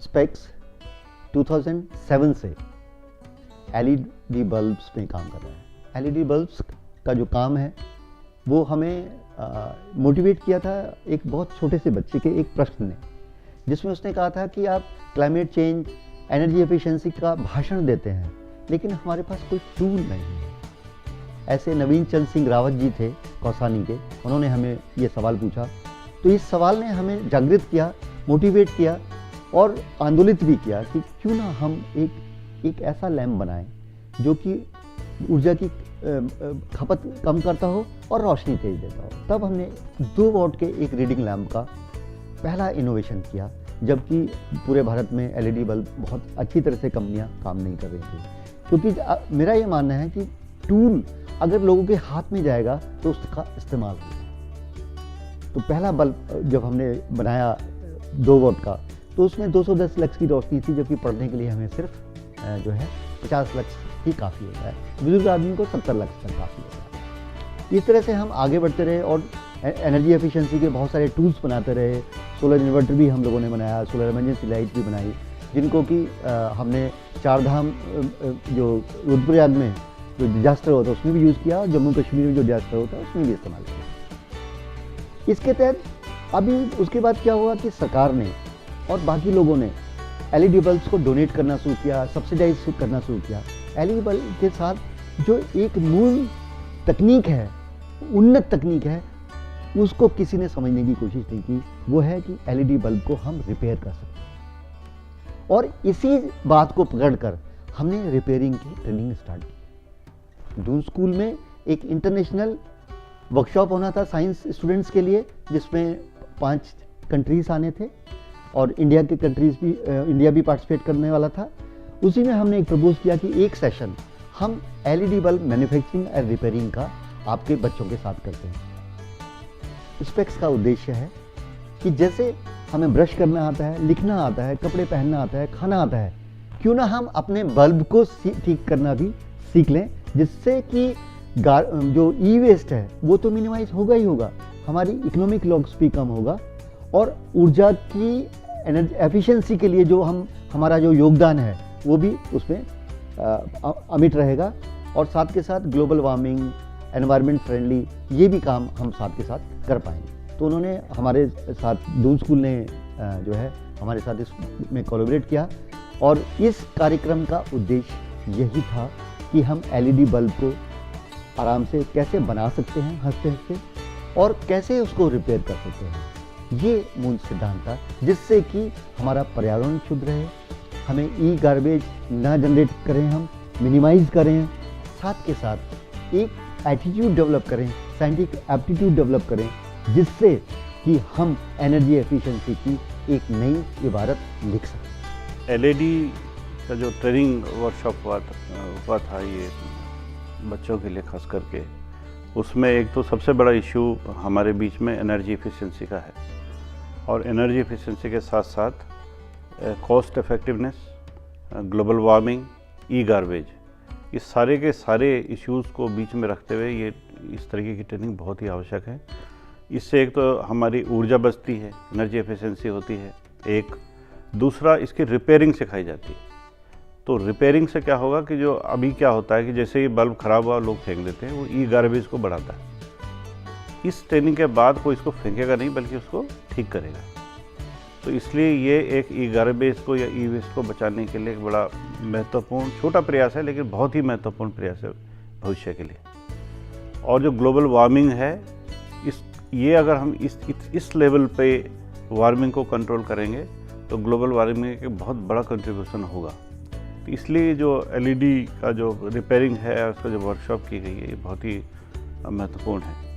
Specs 2007 से LED bulbs में काम कर रहा है। एलईडी बल्ब्स का जो काम है वो हमें मोटिवेट किया था एक बहुत छोटे से बच्चे के एक प्रश्न ने, जिसमें उसने कहा था कि आप क्लाइमेट चेंज, एनर्जी एफिशिएंसी का भाषण देते हैं लेकिन हमारे पास कोई टूल नहीं है। ऐसे नवीन चंद सिंह रावत जी थे कौसानी के, उन्होंने हमें ये सवाल पूछा, तो इस सवाल ने हमें जागृत किया, मोटिवेट किया और आंदोलित भी किया कि क्यों ना हम एक ऐसा लैम्प बनाएं जो कि ऊर्जा की खपत कम करता हो और रोशनी तेज देता हो। तब हमने 2 वॉट के एक रीडिंग लैम्प का पहला इनोवेशन किया, जबकि पूरे भारत में एलईडी बल्ब बहुत अच्छी तरह से कंपनियां काम नहीं कर रही थी। क्योंकि मेरा ये मानना है कि टूल अगर लोगों के हाथ में जाएगा तो उसका इस्तेमाल होगा। तो पहला बल्ब जब हमने बनाया 2 वॉट का, तो उसमें 210 लक्स की रोशनी थी, जबकि पढ़ने के लिए हमें सिर्फ जो है 50 लक्स ही काफ़ी होता है। बुजुर्ग आदमी को 70 लक्स तक काफ़ी होता है। इस तरह से हम आगे बढ़ते रहे और एनर्जी एफिशिएंसी के बहुत सारे टूल्स बनाते रहे। सोलर इन्वर्टर भी हम लोगों ने बनाया, सोलर इमरजेंसी लाइट भी बनाई, जिनको कि हमने 4 धाम जो रुद्रप्रयाग में जो डिजास्टर होता है उसमें भी यूज़ किया और जम्मू कश्मीर में जो डिजास्टर होता है उसमें भी इस्तेमाल किया। इसके तहत अभी उसके बाद क्या हुआ कि सरकार ने और बाकी लोगों ने एलईडी बल्ब्स को डोनेट करना शुरू किया, सब्सिडाइज करना शुरू किया। एलईडी बल्ब के साथ जो एक मूल तकनीक है, उन्नत तकनीक है, उसको किसी ने समझने की कोशिश नहीं की। वो है कि एलईडी बल्ब को हम रिपेयर कर सकते हैं, और इसी बात को पकड़कर हमने रिपेयरिंग की ट्रेनिंग स्टार्ट की। दून स्कूल में एक इंटरनेशनल वर्कशॉप होना था साइंस स्टूडेंट्स के लिए, जिसमें 5 कंट्रीज आने थे और इंडिया भी पार्टिसिपेट करने वाला था। उसी में हमने एक प्रपोज किया कि एक सेशन हम LED bulb manufacturing and repairing का आपके बच्चों के साथ करते हैं। स्पेक्स का उद्देश्य है कि जैसे हमें ब्रश करना आता है, लिखना आता है, कपड़े पहनना आता है, खाना आता है, क्यों ना हम अपने बल्ब को ठीक करना भी सीख लें, जिससे कि जो ई वेस्ट है वो तो मिनिमाइज होगा ही होगा, हमारी इकोनॉमिक लॉस भी कम होगा और ऊर्जा की एनर्जी एफिशिएंसी के लिए जो हमारा जो योगदान है वो भी उसमें अमिट रहेगा। और साथ के साथ ग्लोबल वार्मिंग, एनवायरनमेंट फ्रेंडली, ये भी काम हम साथ के साथ कर पाएंगे। तो उन्होंने हमारे साथ दून स्कूल ने जो है हमारे साथ इसमें कोलैबोरेट किया और इस कार्यक्रम का उद्देश्य यही था कि हम एलईडी बल्ब को आराम से कैसे बना सकते हैं हंसते हंसते, और कैसे उसको रिपेयर कर सकते हैं। ये मूल सिद्धांत था, जिससे कि हमारा पर्यावरण शुद्ध रहे, हमें ई गार्बेज ना जनरेट करें, हम मिनिमाइज करें, साथ के साथ एक एटीट्यूड डेवलप करें, साइंटिफिक एप्टीट्यूड डेवलप करें, जिससे कि हम एनर्जी एफिशिएंसी की एक नई इबारत लिख सकें। एलईडी का जो ट्रेनिंग वर्कशॉप हुआ था ये बच्चों के लिए खास करके, उसमें एक तो सबसे बड़ा इशू हमारे बीच में एनर्जी एफिशिएंसी का है, और एनर्जी एफिशिएंसी के साथ साथ कॉस्ट इफेक्टिवनेस, ग्लोबल वार्मिंग, ई गार्बेज, इस सारे के सारे इश्यूज़ को बीच में रखते हुए ये इस तरीके की ट्रेनिंग बहुत ही आवश्यक है। इससे एक तो हमारी ऊर्जा बचती है, एनर्जी एफिशिएंसी होती है, एक दूसरा इसकी रिपेयरिंग सिखाई जाती है। तो रिपेयरिंग से क्या होगा कि जो अभी क्या होता है कि जैसे ही बल्ब ख़राब हुआ लोग फेंक देते हैं, वो ई गार्बेज को बढ़ाता है। इस ट्रेनिंग के बाद कोई इसको फेंकेगा नहीं बल्कि उसको ठीक करेगा। तो इसलिए ये एक ई गार्बेज को या ई वेस्ट को बचाने के लिए एक बड़ा महत्वपूर्ण छोटा प्रयास है, लेकिन बहुत ही महत्वपूर्ण प्रयास है भविष्य के लिए। और जो ग्लोबल वार्मिंग है, ये अगर हम इस लेवल पे वार्मिंग को कंट्रोल करेंगे तो ग्लोबल वार्मिंग का बहुत बड़ा कंट्रीब्यूशन होगा। तो इसलिए जो एलईडी का जो रिपेयरिंग है, उसका जो वर्कशॉप की गई है, ये बहुत ही महत्वपूर्ण है।